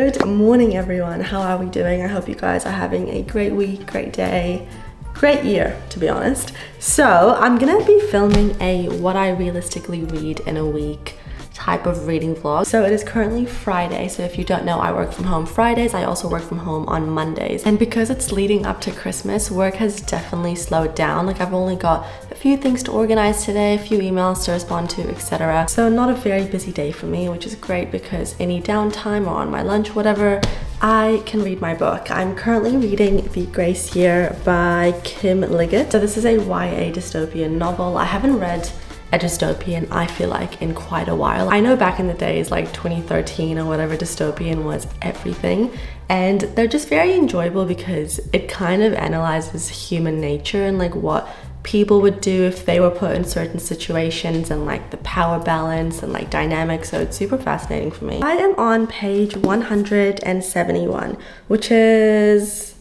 Good morning everyone, how are we doing? I hope you guys are having a great week, great day, great year to be honest. So I'm gonna be filming a what I realistically read in a week type of reading vlog. So it is currently Friday, so if you don't know, I work from home Fridays. I also work from home on Mondays, and because it's leading up to Christmas, work has definitely slowed down. Like I've only got a few things to organize today, a few emails to respond to, etc. So not a very busy day for me, which is great because any downtime or on my lunch, whatever, I can read my book. I'm currently reading The Grace Year by Kim Liggett. So this is a YA dystopian novel. I haven't read a dystopian, I feel like, in quite a while. I know back in the days, like 2013 or whatever, dystopian was everything. And they're just very enjoyable because it kind of analyzes human nature and like what people would do if they were put in certain situations and like the power balance and like dynamics. So it's super fascinating for me. I am on page 171, which is,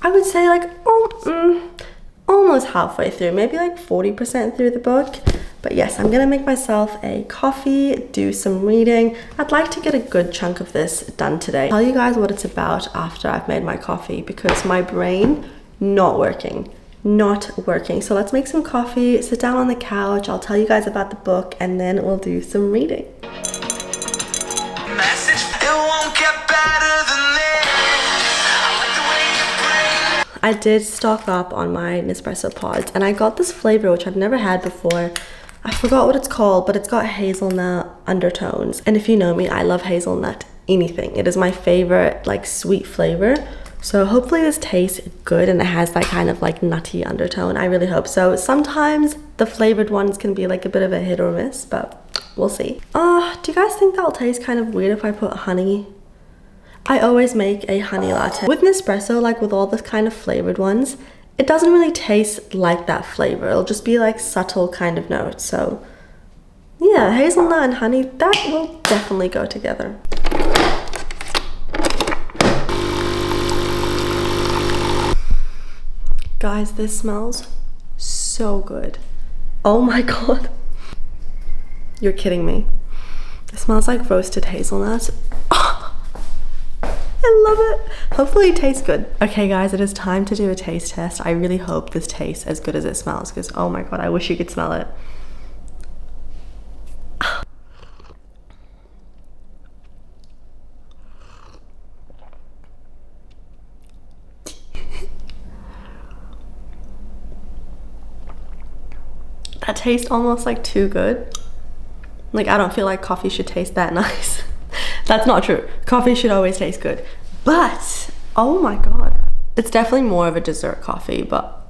I would say like almost halfway through, maybe like 40% through the book. But yes, I'm gonna make myself a coffee, do some reading. I'd like to get a good chunk of this done today. I'll tell you guys what it's about after I've made my coffee because my brain not working. So let's make some coffee, sit down on the couch, I'll tell you guys about the book, and then we'll do some reading. I did stock up on my Nespresso pods and I got this flavor which I've never had before. I forgot what it's called, but it's got hazelnut undertones. And if you know me, I love hazelnut anything. It is my favorite like sweet flavor. So hopefully this tastes good and it has that kind of like nutty undertone. I really hope so. Sometimes the flavored ones can be like a bit of a hit or miss, but we'll see. Do you guys think that'll taste kind of weird if I put honey? I always make a honey latte. With Nespresso, like with all the kind of flavored ones, it doesn't really taste like that flavor. It'll just be like subtle kind of notes. So yeah, hazelnut and honey, that will definitely go together. Guys, this smells so good. Oh my God. You're kidding me. It smells like roasted hazelnuts. I love it. Hopefully it tastes good. Okay guys, it is time to do a taste test. I really hope this tastes as good as it smells because oh my God, I wish you could smell it. That tastes almost like too good. Like I don't feel like coffee should taste that nice. That's not true. Coffee should always taste good. But, oh my God. It's definitely more of a dessert coffee, but...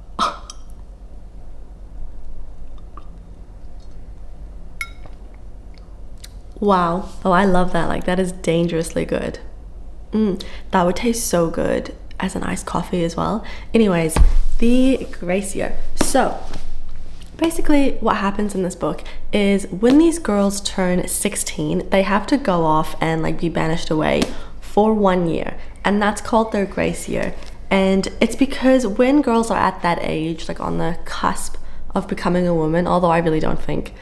Wow. Oh, I love that. Like, that is dangerously good. That would taste so good as an iced coffee as well. Anyways, The Grace Year. So, basically what happens in this book is when these girls turn 16, they have to go off and like be banished away for 1 year, and that's called their grace year. And it's because when girls are at that age, like on the cusp of becoming a woman, although I really don't think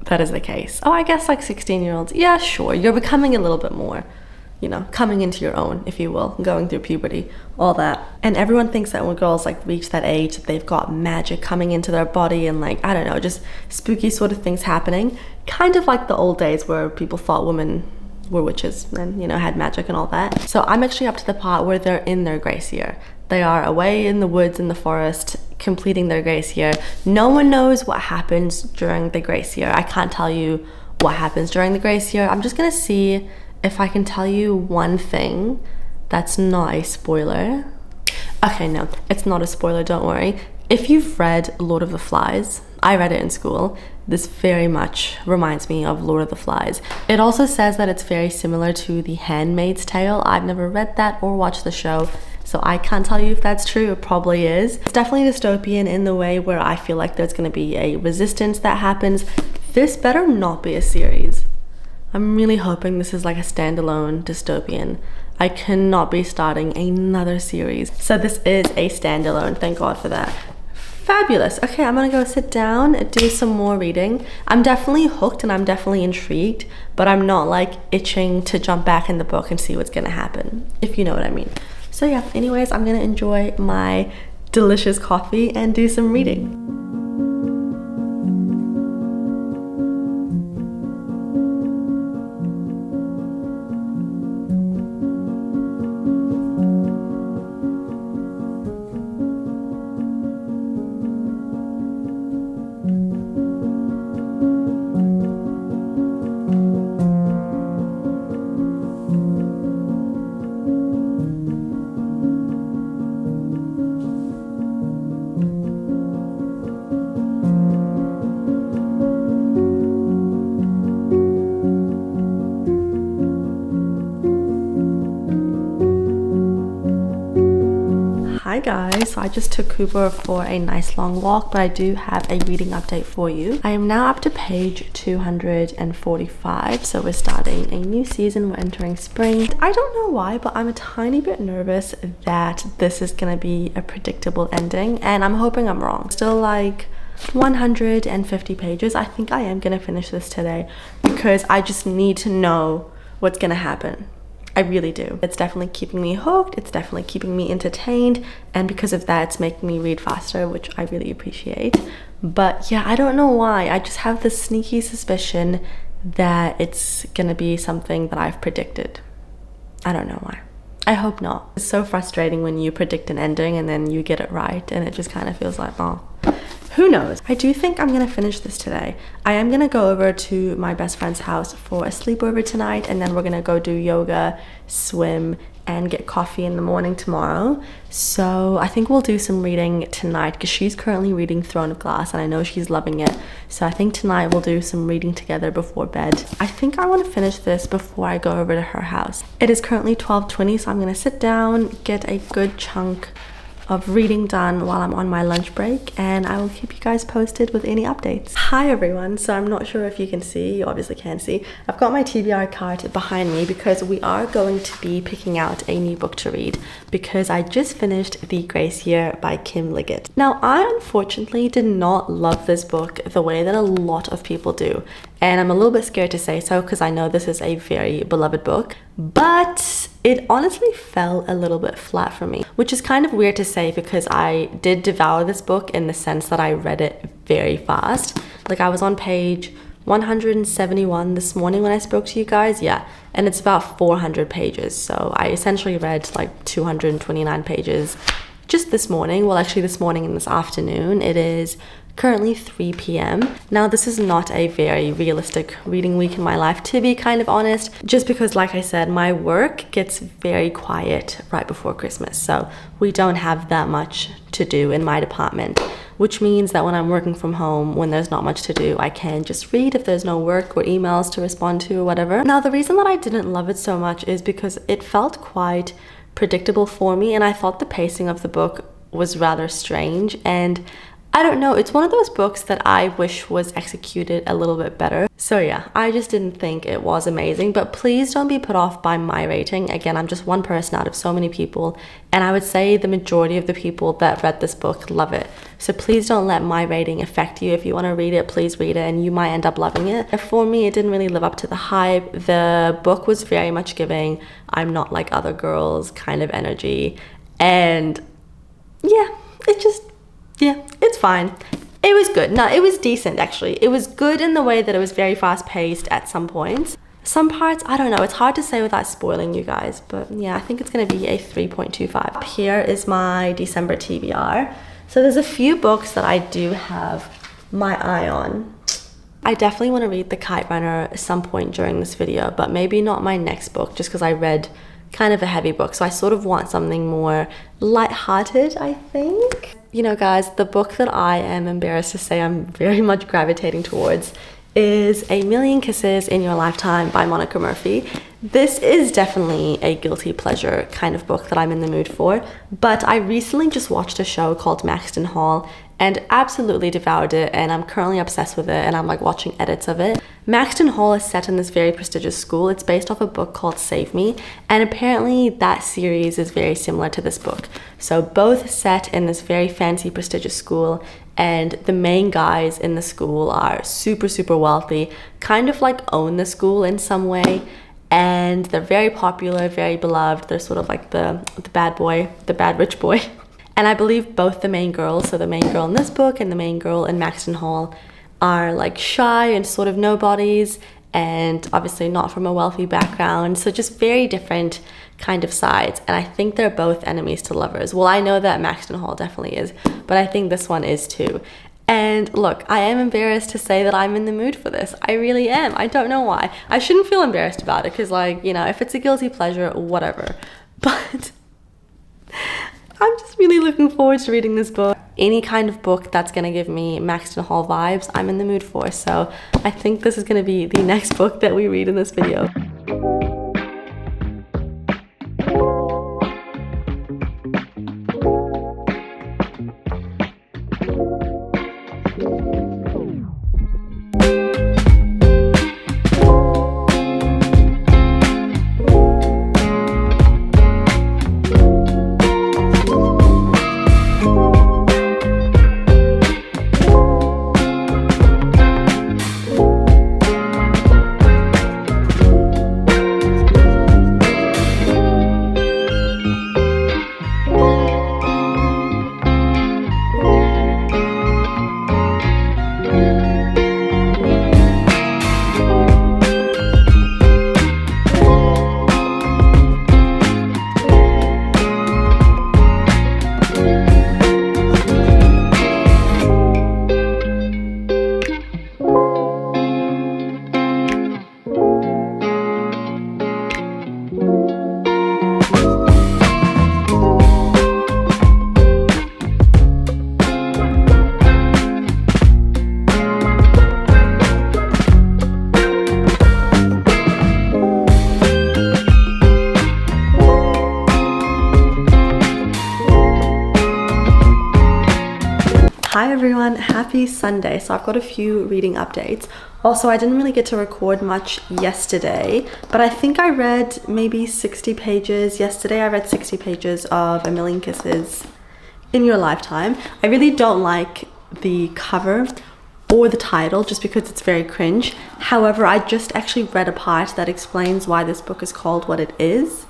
that is the case. Oh, I guess like 16-year-olds, yeah, sure, you're becoming a little bit more, you know, coming into your own, if you will, going through puberty, all that. And everyone thinks that when girls like reach that age, they've got magic coming into their body and like, I don't know, just spooky sort of things happening. Kind of like the old days where people thought women were witches and, you know, had magic and all that. So I'm actually up to the part where they're in their grace year. They are away in the woods, in the forest, completing their grace year. No one knows what happens during the grace year. I can't tell you what happens during the grace year. I'm just gonna see if I can tell you one thing that's not a spoiler. Okay, no, it's not a spoiler, don't worry. If you've read Lord of the Flies, I read it in school. This very much reminds me of Lord of the Flies. It also says that it's very similar to The Handmaid's Tale. I've never read that or watched the show, so I can't tell you if that's true. It probably is. It's definitely dystopian in the way where I feel like there's gonna be a resistance that happens. This better not be a series. I'm really hoping this is like a standalone dystopian. I cannot be starting another series. So this is a standalone, thank God for that. Fabulous. Okay, I'm gonna go sit down, do some more reading. I'm definitely hooked and I'm definitely intrigued, but I'm not like itching to jump back in the book and see what's gonna happen, if you know what I mean. So yeah, anyways, I'm gonna enjoy my delicious coffee and do some reading. Hi guys, so I just took Cooper for a nice long walk, but I do have a reading update for you. I am now up to page 245, so we're starting a new season, we're entering spring. I don't know why, but I'm a tiny bit nervous that this is gonna be a predictable ending, and I'm hoping I'm wrong. Still like 150 pages. I think I am gonna finish this today because I just need to know what's gonna happen. I really do. It's definitely keeping me hooked, it's definitely keeping me entertained, and because of that it's making me read faster, which I really appreciate. But yeah, I don't know why, I just have this sneaky suspicion that it's gonna be something that I've predicted. I don't know why. I hope not. It's so frustrating when you predict an ending and then you get it right and it just kind of feels like, oh, who knows? I do think I'm gonna finish this today. I am gonna go over to my best friend's house for a sleepover tonight, and then we're gonna go do yoga, swim, and get coffee in the morning tomorrow. So I think we'll do some reading tonight because she's currently reading Throne of Glass and I know she's loving it. So I think tonight we'll do some reading together before bed. I think I want to finish this before I go over to her house. It is currently 12:20, so I'm gonna sit down, get a good chunk of reading done while I'm on my lunch break, and I will keep you guys posted with any updates. Hi everyone, so I'm not sure if you can see, you obviously can see, I've got my TBR cart behind me because we are going to be picking out a new book to read because I just finished The Grace Year by Kim Liggett. Now I unfortunately did not love this book the way that a lot of people do, and I'm a little bit scared to say so because I know this is a very beloved book, but it honestly fell a little bit flat for me, which is kind of weird to say because I did devour this book in the sense that I read it very fast. Like I was on page 171 this morning when I spoke to you guys, yeah, and it's about 400 pages. So I essentially read like 229 pages just this morning. Well, actually this morning and this afternoon. It is currently 3 p.m. Now this is not a very realistic reading week in my life, to be kind of honest, just because like I said, my work gets very quiet right before Christmas, so we don't have that much to do in my department, which means that when I'm working from home, when there's not much to do, I can just read if there's no work or emails to respond to or whatever. Now the reason that I didn't love it so much is because it felt quite predictable for me, and I thought the pacing of the book was rather strange, and I don't know, it's one of those books that I wish was executed a little bit better. So yeah, I just didn't think it was amazing, but please don't be put off by my rating. Again, I'm just one person out of so many people, and I would say the majority of the people that read this book love it. So please don't let my rating affect you. If you want to read it, please read it, and you might end up loving it. For me, it didn't really live up to the hype. The book was very much giving I'm not like other girls kind of energy, and yeah, it's fine. It was good. No, it was decent actually. It was good in the way that it was very fast paced at some points. Some parts, I don't know, it's hard to say without spoiling you guys, but yeah, I think it's gonna be a 3.25. Here is my December TBR. So there's a few books that I do have my eye on. I definitely want to read The Kite Runner at some point during this video, but maybe not my next book just because I read kind of a heavy book, so I sort of want something more lighthearted, I think. You know guys, the book that I am embarrassed to say I'm very much gravitating towards is A Million Kisses in Your Lifetime by Monica Murphy. This is definitely a guilty pleasure kind of book that I'm in the mood for, but I recently just watched a show called Maxton Hall and absolutely devoured it, and I'm currently obsessed with it, and I'm like watching edits of it. Maxton Hall is set in this very prestigious school. It's based off a book called Save Me, and apparently that series is very similar to this book. So both set in this very fancy prestigious school, and the main guys in the school are super, super wealthy, kind of like own the school in some way. And they're very popular, very beloved. They're sort of like the bad boy, the bad rich boy. And I believe both the main girls, so the main girl in this book and the main girl in Maxton Hall, are like shy and sort of nobodies, and obviously not from a wealthy background. So just very different kind of sides. And I think they're both enemies to lovers. Well, I know that Maxton Hall definitely is, but I think this one is too. And look, I am embarrassed to say that I'm in the mood for this. I really am. I don't know why. I shouldn't feel embarrassed about it because, like, you know, if it's a guilty pleasure, whatever. But I'm just really looking forward to reading this book. Any kind of book that's going to give me Maxton Hall vibes, I'm in the mood for. So I think this is going to be the next book that we read in this video. Hi everyone, happy Sunday. So I've got a few reading updates. Also, I didn't really get to record much yesterday, but I think I read maybe 60 pages. Yesterday I read 60 pages of A Million Kisses in Your Lifetime. I really don't like the cover or the title just because it's very cringe. However, I just actually read a part that explains why this book is called what it is.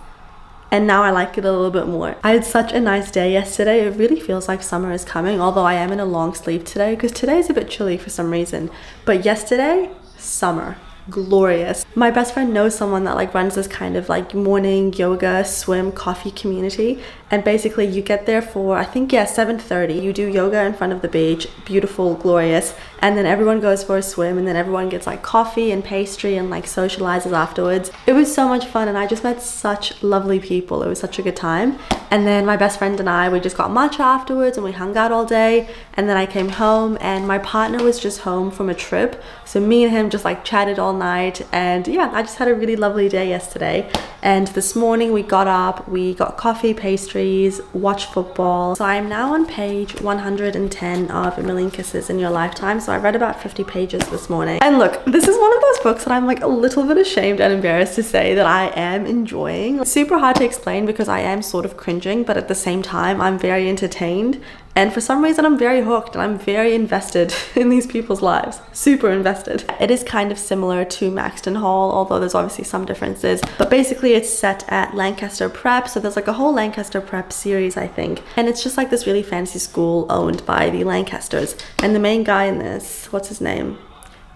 And now I like it a little bit more. I had such a nice day yesterday. It really feels like summer is coming, although I am in a long sleeve today because today is a bit chilly for some reason. But yesterday, summer. Glorious. My best friend knows someone that like runs this kind of like morning yoga, swim, coffee community, and basically you get there for I think 7:30. You do yoga in front of the beach, beautiful, glorious, and then everyone goes for a swim, and then everyone gets like coffee and pastry and like socializes afterwards. It was so much fun, and I just met such lovely people. It was such a good time. And then my best friend and I, we just got matcha afterwards and we hung out all day, and then I came home and my partner was just home from a trip, so me and him just like chatted all night. And yeah, I just had a really lovely day yesterday. And this morning we got up, we got coffee, pastries, watched football. So I'm now on page 110 of A Million Kisses in Your Lifetime. So I read about 50 pages this morning. And look, this is one of those books that I'm like a little bit ashamed and embarrassed to say that I am enjoying. It's super hard to explain because I am sort of cringing, but at the same time I'm very entertained. And for some reason I'm very hooked and I'm very invested in these people's lives. Super invested. It is kind of similar to Maxton Hall, although there's obviously some differences. But basically it's set at Lancaster Prep. So there's like a whole Lancaster Prep series, I think. And it's just like this really fancy school owned by the Lancasters. And the main guy in this, what's his name?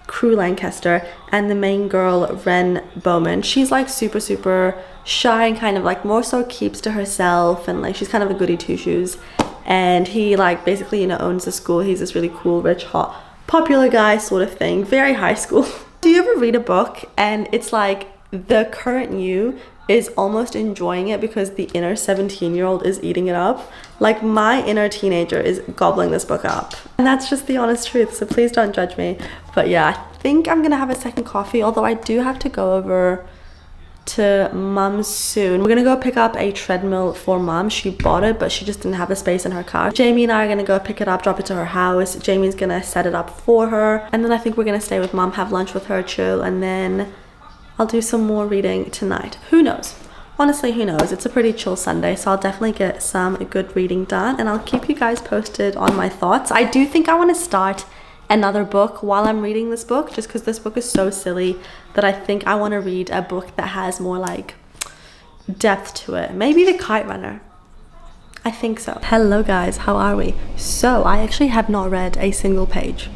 Crew Lancaster, and the main girl, Ren Bowman. She's like super, super shy and kind of like more so keeps to herself, and like she's kind of a goody two-shoes. And he like basically, you know, owns the school. He's this really cool, rich, hot, popular guy sort of thing. Very high school. Do you ever read a book and it's like the current you is almost enjoying it because the inner 17-year-old is eating it up? Like my inner teenager is gobbling this book up. And that's just the honest truth, so please don't judge me. But yeah, think I'm gonna have a second coffee, although I do have to go over to mum's soon. We're gonna go pick up a treadmill for mum. She bought it, but she just didn't have the space in her car. Jamie and I are gonna go pick it up, drop it to her house. Jamie's gonna set it up for her, and then I think we're gonna stay with mum, have lunch with her, chill, and then I'll do some more reading tonight. Who knows? Honestly, who knows? It's a pretty chill Sunday, so I'll definitely get some good reading done, and I'll keep you guys posted on my thoughts. I do think I want to start another book while I'm reading this book, just because this book is so silly that I think I want to read a book that has more like depth to it. Maybe The Kite Runner. I think so. Hello guys, how are we? So I actually have not read a single page.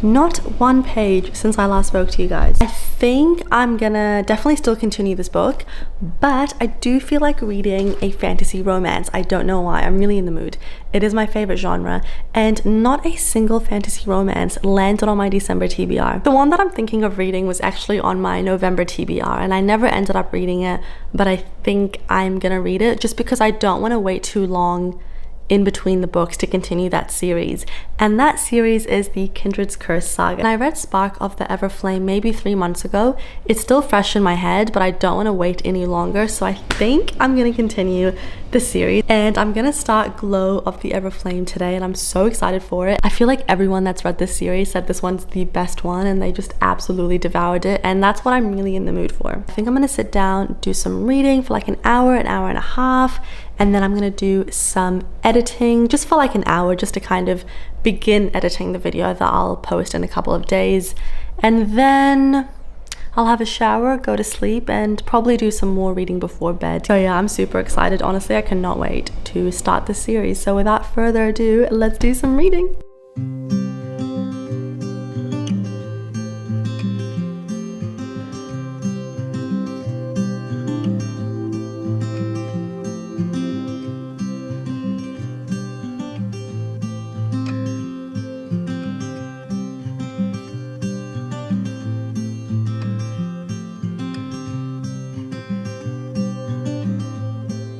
Not one page since I last spoke to you guys. I think I'm gonna definitely still continue this book, but I do feel like reading a fantasy romance. I don't know why. I'm really in the mood. It is my favorite genre, and not a single fantasy romance landed on my December TBR. The one that I'm thinking of reading was actually on my November TBR, and I never ended up reading it, but I think I'm gonna read it just because I don't want to wait too long in between the books to continue that series, and that series is the Kindred's Curse saga. And I read Spark of the Everflame maybe 3 months ago. It's still fresh in my head, but I don't want to wait any longer, so I think I'm gonna continue the series, and I'm gonna start Glow of the Everflame today, and I'm so excited for it. I feel like everyone that's read this series said this one's the best one, and they just absolutely devoured it, and that's what I'm really in the mood for. I think I'm gonna sit down, do some reading for like an hour and a half, and then I'm gonna do some editing just for like an hour, just to kind of begin editing the video that I'll post in a couple of days, and then I'll have a shower, go to sleep, and probably do some more reading before bed. So yeah, I'm super excited. Honestly, I cannot wait to start this series. So without further ado, let's do some reading.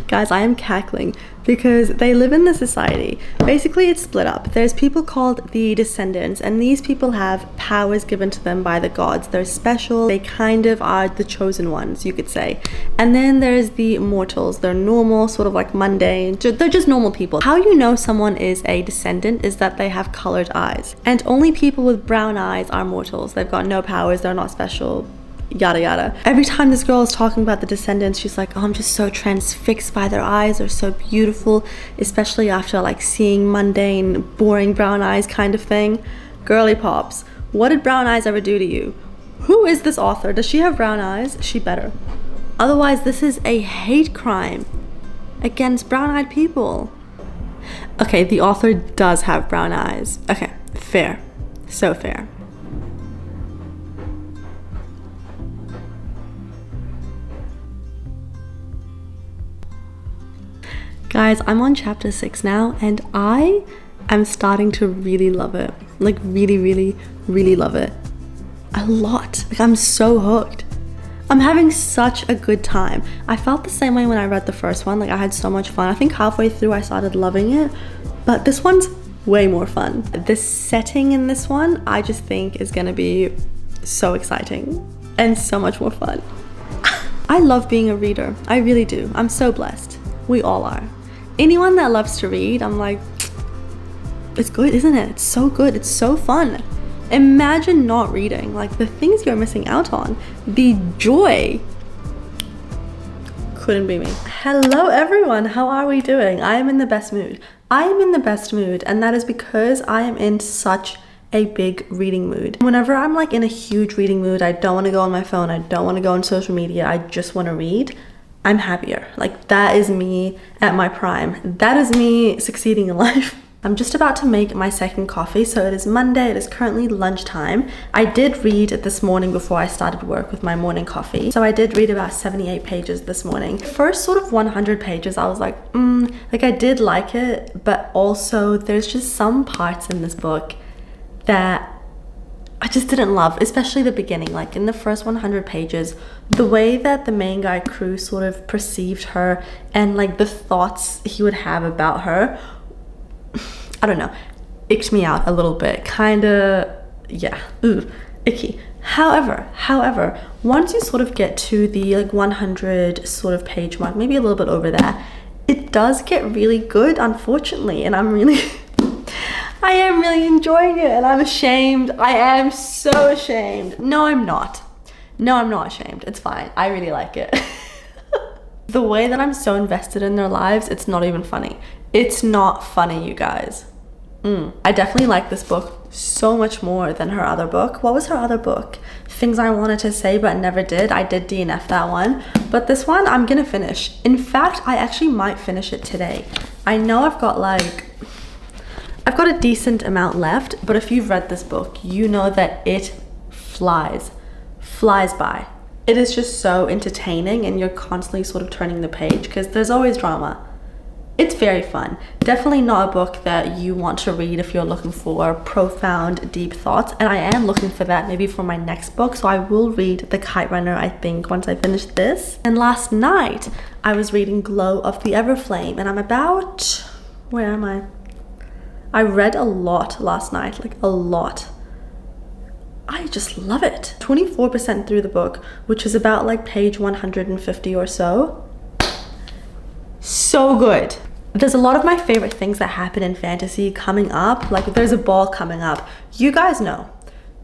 Guys, I am cackling because they live in the society. Basically, it's split up. There's people called the Descendants, and these people have powers given to them by the gods. They're special. They kind of are the chosen ones, you could say. And then there's the Mortals. They're normal, sort of like mundane. They're just normal people. How you know someone is a Descendant is that they have colored eyes. And only people with brown eyes are mortals. They've got no powers. They're not special. Yada yada. Every time this girl is talking about the Descendants, she's like, oh, I'm just so transfixed by their eyes. They're so beautiful, especially after like seeing mundane, boring brown eyes kind of thing. Girly pops, what did brown eyes ever do to you? Who is this author? Does she have brown eyes? She better. Otherwise, this is a hate crime against brown-eyed people. Okay, the author does have brown eyes. Okay, fair. So fair. Guys, I'm on chapter 6 now, and I am starting to really love it. Like really, really, really love it. A lot. Like I'm so hooked. I'm having such a good time. I felt the same way when I read the first one. Like I had so much fun. I think halfway through I started loving it, but this one's way more fun. The setting in this one, I just think is gonna be so exciting and so much more fun. I love being a reader. I really do. I'm so blessed. We all are. Anyone that loves to read, I'm like, it's good, isn't it? It's so good. It's so fun. Imagine not reading, like the things you're missing out on, the joy. Couldn't be me. Hello everyone, how are we doing? I am in the best mood. I am in the best mood, and that is because I am in such a big reading mood. Whenever I'm like in a huge reading mood, I don't want to go on my phone, I don't want to go on social media, I just want to read. I'm happier. Like that is me at my prime. That is me succeeding in life. I'm just about to make my second coffee. So it is Monday, it is currently lunchtime. I did read this morning before I started work with my morning coffee. So I did read about 78 pages this morning. First sort of 100 pages, I was like, like I did like it, but also there's just some parts in this book that I just didn't love, especially the beginning. Like in the first 100 pages, the way that the main guy Crew sort of perceived her and like the thoughts he would have about her, I don't know, icked me out a little bit. Kinda, yeah, icky. However, once you sort of get to the like 100 sort of page mark, maybe a little bit over there, it does get really good, unfortunately, and I'm really I am really enjoying it, and I'm ashamed. I am so ashamed. No, I'm not. No, I'm not ashamed. It's fine. I really like it. The way that I'm so invested in their lives, it's not even funny. It's not funny, you guys. I definitely like this book so much more than her other book. What was her other book? Things I Wanted to Say But Never Did. I did DNF that one. But this one, I'm gonna finish. In fact, I actually might finish it today. I know I've got a decent amount left, but if you've read this book, you know that it flies by. It is just so entertaining, and you're constantly sort of turning the page because there's always drama. It's very fun. Definitely not a book that you want to read if you're looking for profound, deep thoughts, and I am looking for that maybe for my next book, so I will read The Kite Runner, I think, once I finish this. And last night, I was reading Glow of the Everflame, and I'm about... where am I? I read a lot last night, like a lot. I just love it. 24% through the book, which is about like page 150 or so. So good. There's a lot of my favorite things that happen in fantasy coming up. Like there's a ball coming up. You guys know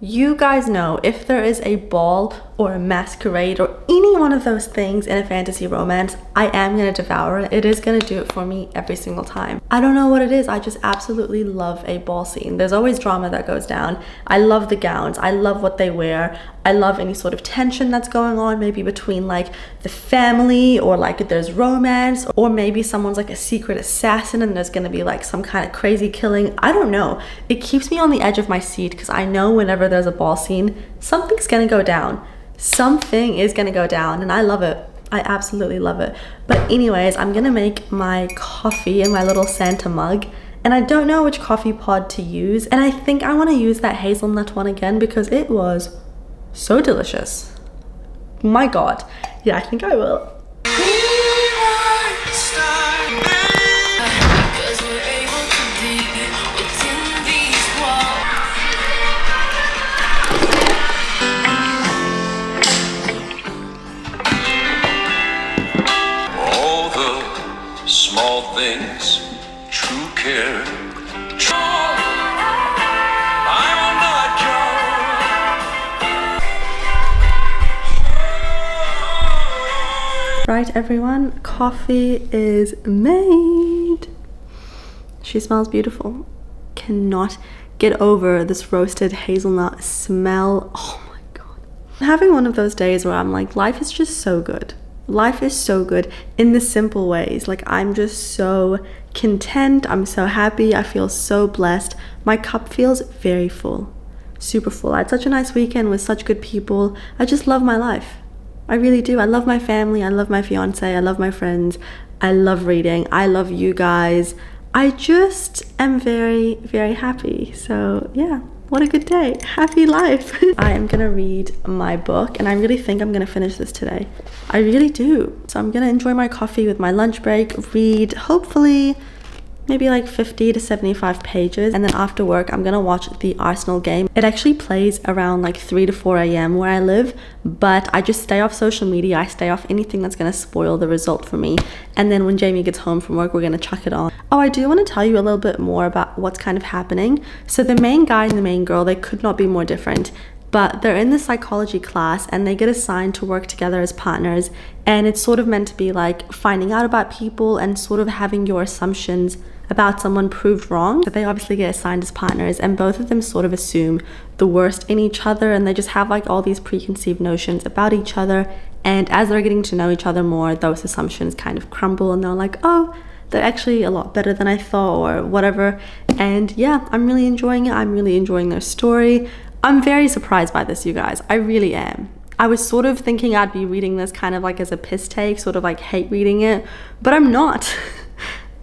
if there is a ball or a masquerade or any one of those things in a fantasy romance, I am gonna devour it. It is gonna do it for me every single time. I don't know what it is. I just absolutely love a ball scene. There's always drama that goes down. I love the gowns. I love what they wear. I love any sort of tension that's going on, maybe between like the family, or like if there's romance, or maybe someone's like a secret assassin and there's gonna be like some kind of crazy killing. I don't know. It keeps me on the edge of my seat because I know whenever there's a ball scene, something's gonna go down. Something is gonna go down, and I love it. I absolutely love it. But anyways, I'm gonna make my coffee in my little Santa mug, and I don't know which coffee pod to use, and I think I want to use that hazelnut one again because it was so delicious. My god. Yeah, I think I will. Small things, true care. I will not go. Right, everyone, coffee is made. She smells beautiful. Cannot get over this roasted hazelnut smell. Oh my god. I'm having one of those days where I'm like, life is just so good. Life is so good in the simple ways. Like, I'm just so content. I'm so happy. I feel so blessed. My cup feels very full, super full. I had such a nice weekend with such good people. I just love my life. I really do. I love my family. I love my fiance. I love my friends. I love reading. I love you guys. I just am very, very happy. So yeah. What a good day. Happy life. I am gonna read my book, and I really think I'm gonna finish this today. I really do. So I'm gonna enjoy my coffee with my lunch break, read hopefully maybe like 50 to 75 pages, and then after work I'm gonna watch the Arsenal game. It actually plays around like 3 to 4 a.m. where I live, but I just stay off social media. I stay off anything that's gonna spoil the result for me, and then when Jamie gets home from work, we're gonna chuck it on. Oh, I do want to tell you a little bit more about what's kind of happening. So the main guy and the main girl, they could not be more different, but they're in the psychology class and they get assigned to work together as partners, and it's sort of meant to be like finding out about people and sort of having your assumptions about someone proved wrong. But they obviously get assigned as partners, and both of them sort of assume the worst in each other, and they just have like all these preconceived notions about each other, and as they're getting to know each other more, those assumptions kind of crumble and they're like, oh, they're actually a lot better than I thought, or whatever. And yeah, I'm really enjoying it. I'm really enjoying their story. I'm very surprised by this, you guys. I really am. I was sort of thinking I'd be reading this kind of like as a piss take, sort of like hate reading it, but I'm not.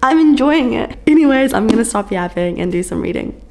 I'm enjoying it. Anyways, I'm gonna stop yapping and do some reading.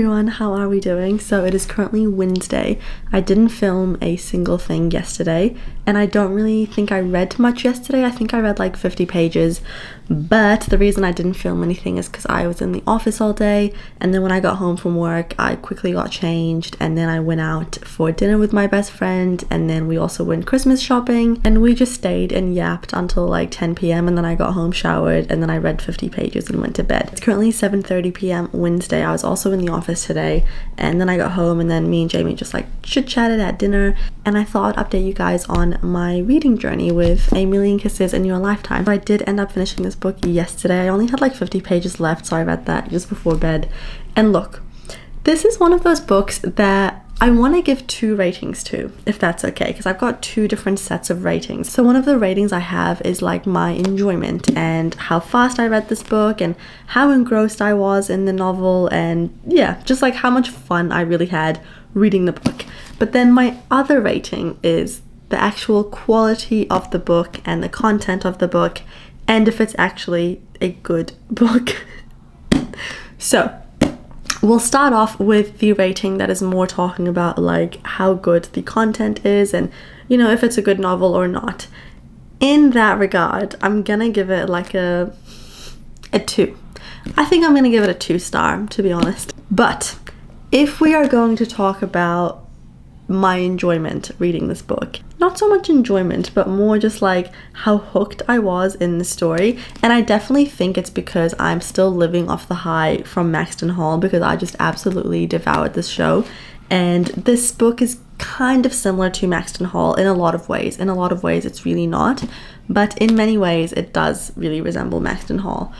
everyone, how are we doing? So it is currently Wednesday. I didn't film a single thing yesterday, and I don't really think I read much yesterday. I think I read like 50 pages, but the reason I didn't film anything is because I was in the office all day, and then when I got home from work, I quickly got changed, and then I went out for dinner with my best friend, and then we also went Christmas shopping, and we just stayed and yapped until like 10 p.m. and then I got home, showered, and then I read 50 pages and went to bed. It's currently 7:30 p.m. Wednesday. I was also in the office today, and then I got home, and then me and Jamie just like chit-chatted at dinner, and I thought I'd update you guys on my reading journey with A Million Kisses in Your Lifetime. So I did end up finishing this book yesterday. I only had like 50 pages left, so I read that just before bed. And look, this is one of those books that I want to give 2 ratings to, if that's okay, because I've got 2 different sets of ratings. So one of the ratings I have is like my enjoyment and how fast I read this book and how engrossed I was in the novel, and yeah, just like how much fun I really had reading the book. But then my other rating is the actual quality of the book and the content of the book, and if it's actually a good book. So we'll start off with the rating that is more talking about like how good the content is and, you know, if it's a good novel or not. In that regard, I'm gonna give it like a 2. I think I'm gonna give it a 2-star, to be honest. But if we are going to talk about my enjoyment reading this book, not so much enjoyment, but more just like how hooked I was in the story. And I definitely think it's because I'm still living off the high from Maxton Hall, because I just absolutely devoured this show. And this book is kind of similar to Maxton Hall in a lot of ways. In a lot of ways it's really not, but in many ways it does really resemble Maxton Hall.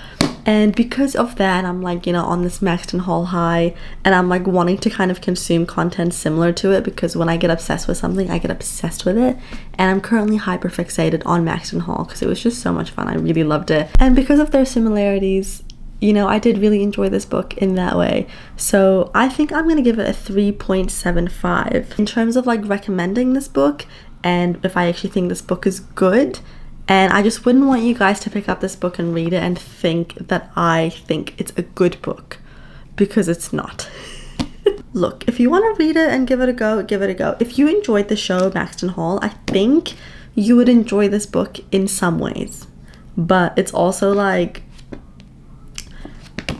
And because of that, I'm like, you know, on this Maxton Hall high, and I'm like wanting to kind of consume content similar to it, because when I get obsessed with something, I get obsessed with it. And I'm currently hyper fixated on Maxton Hall because it was just so much fun. I really loved it. And because of their similarities, you know, I did really enjoy this book in that way. So I think I'm gonna give it a 3.75. In terms of like recommending this book, and if I actually think this book is good, and I just wouldn't want you guys to pick up this book and read it and think that I think it's a good book, because it's not. Look, if you want to read it and give it a go, give it a go. If you enjoyed the show Maxton Hall, I think you would enjoy this book in some ways. But it's also like,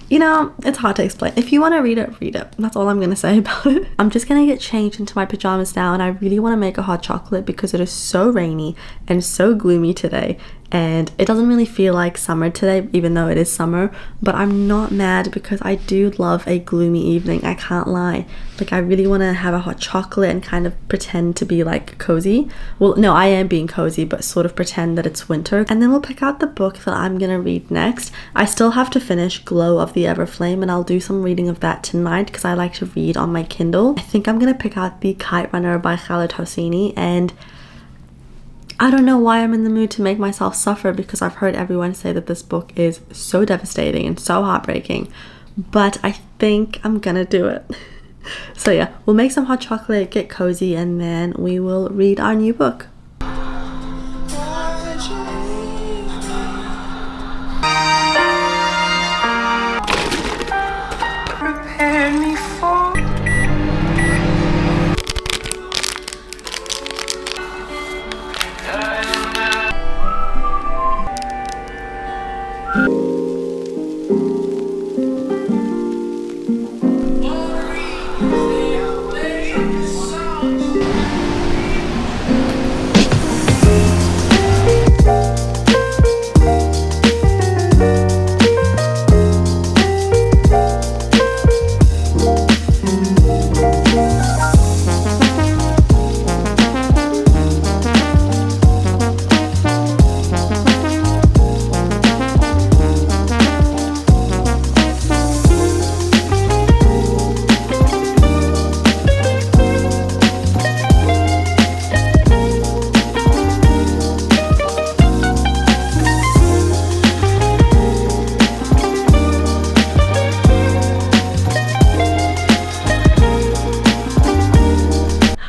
you know, it's hard to explain. If you want to read it, read it. That's all I'm going to say about it. I'm just going to get changed into my pajamas now, and I really want to make a hot chocolate because it is so rainy and so gloomy today. And it doesn't really feel like summer today, even though it is summer. But I'm not mad because I do love a gloomy evening. I can't lie. Like, I really want to have a hot chocolate and kind of pretend to be like cozy. Well, no, I am being cozy, but sort of pretend that it's winter. And then we'll pick out the book that I'm going to read next. I still have to finish Glow of the Everflame, and I'll do some reading of that tonight because I like to read on my Kindle. I think I'm going to pick out The Kite Runner by Khaled Hosseini, and I don't know why I'm in the mood to make myself suffer, because I've heard everyone say that this book is so devastating and so heartbreaking, but I think I'm gonna do it. So yeah, we'll make some hot chocolate, get cozy, and then we will read our new book. Prepare me for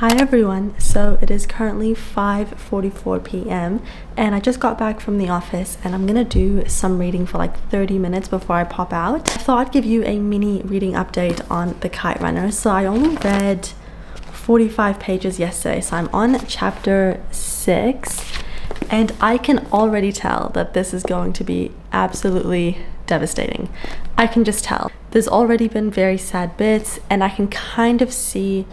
Hi everyone, so it is currently 5:44 p.m. and I just got back from the office and I'm gonna do some reading for like 30 minutes before I pop out. I thought I'd give you a mini reading update on The Kite Runner. So I only read 45 pages yesterday, so I'm on chapter 6 and I can already tell that this is going to be absolutely devastating. I can just tell. There's already been very sad bits and I can kind of see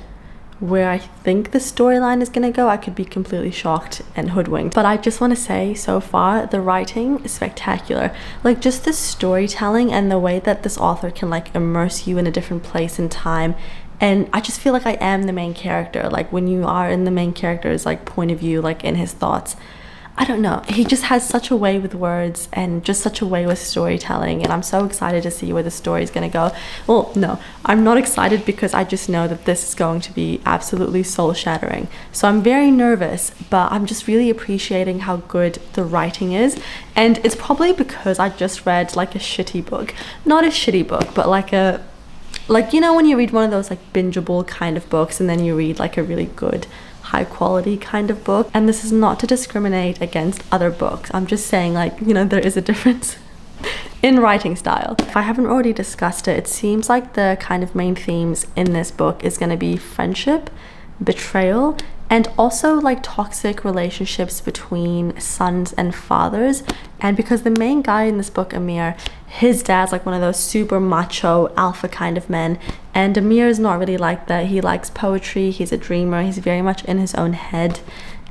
where I think the storyline is gonna go. I could be completely shocked and hoodwinked, but I just want to say so far the writing is spectacular. Like just the storytelling and the way that this author can like immerse you in a different place and time, and I just feel like I am the main character, like when you are in the main character's like point of view, like in his thoughts. I don't know, he just has such a way with words and just such a way with storytelling, and I'm so excited to see where the story is going to go. Well, no, I'm not excited because I just know that this is going to be absolutely soul-shattering. So I'm very nervous, but I'm just really appreciating how good the writing is, and it's probably because I just read like a shitty book. Not a shitty book, but like a, like, you know when you read one of those like bingeable kind of books and then you read like a really good high quality kind of book. And this is not to discriminate against other books, I'm just saying, like, you know, there is a difference in writing style. If I haven't already discussed it, it seems like the kind of main themes in this book is going to be friendship, betrayal, and also like toxic relationships between sons and fathers. And because the main guy in this book, Amir, his dad's like one of those super macho alpha kind of men, and Amir is not really like that. He likes poetry, he's a dreamer, he's very much in his own head,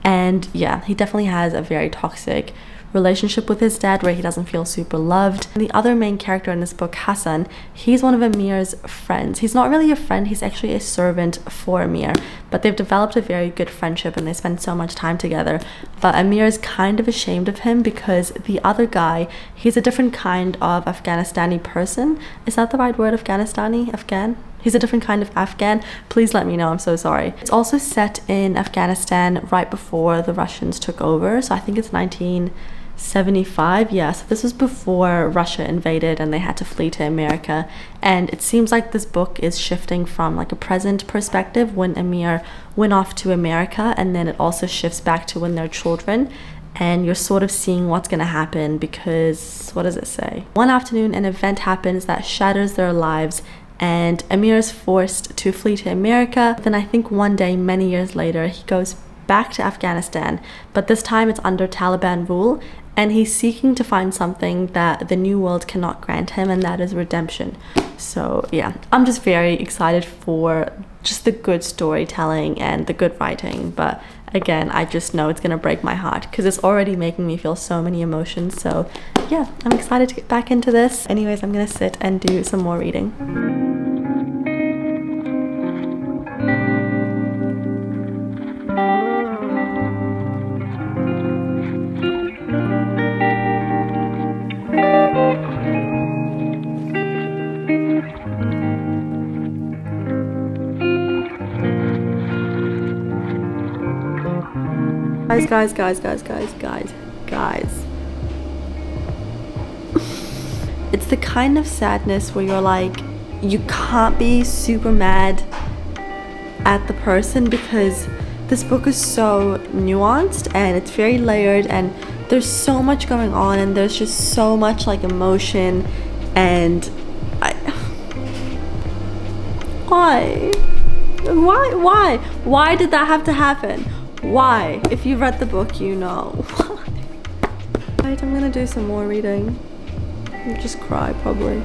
and yeah, he definitely has a very toxic relationship with his dad where he doesn't feel super loved. And the other main character in this book, Hassan, he's one of Amir's friends. He's not really a friend, he's actually a servant for Amir, but they've developed a very good friendship and they spend so much time together. But Amir is kind of ashamed of him because the other guy, he's a different kind of Afghanistani person. Is that the right word? Afghanistani? Afghan? He's a different kind of Afghan. Please let me know, I'm so sorry. It's also set in Afghanistan right before the Russians took over, so I think it's 1975. Yeah, so this was before Russia invaded and they had to flee to America. And it seems like this book is shifting from like a present perspective when Amir went off to America, and then it also shifts back to when they're children. And you're sort of seeing what's going to happen because, what does it say? One afternoon, an event happens that shatters their lives and Amir is forced to flee to America. Then I think one day, many years later, he goes back to Afghanistan, but this time it's under Taliban rule, and he's seeking to find something that the new world cannot grant him, and that is redemption. So yeah, I'm just very excited for just the good storytelling and the good writing, but again, I just know it's gonna break my heart because it's already making me feel so many emotions. So yeah, I'm excited to get back into this. Anyways, I'm gonna sit and do some more reading. Guys. It's the kind of sadness where you're like, you can't be super mad at the person because this book is so nuanced and it's very layered and there's so much going on and there's just so much like emotion, and why did that have to happen? Why? If you read the book, you know. Why? Right, I'm gonna do some more reading. I'll just cry probably.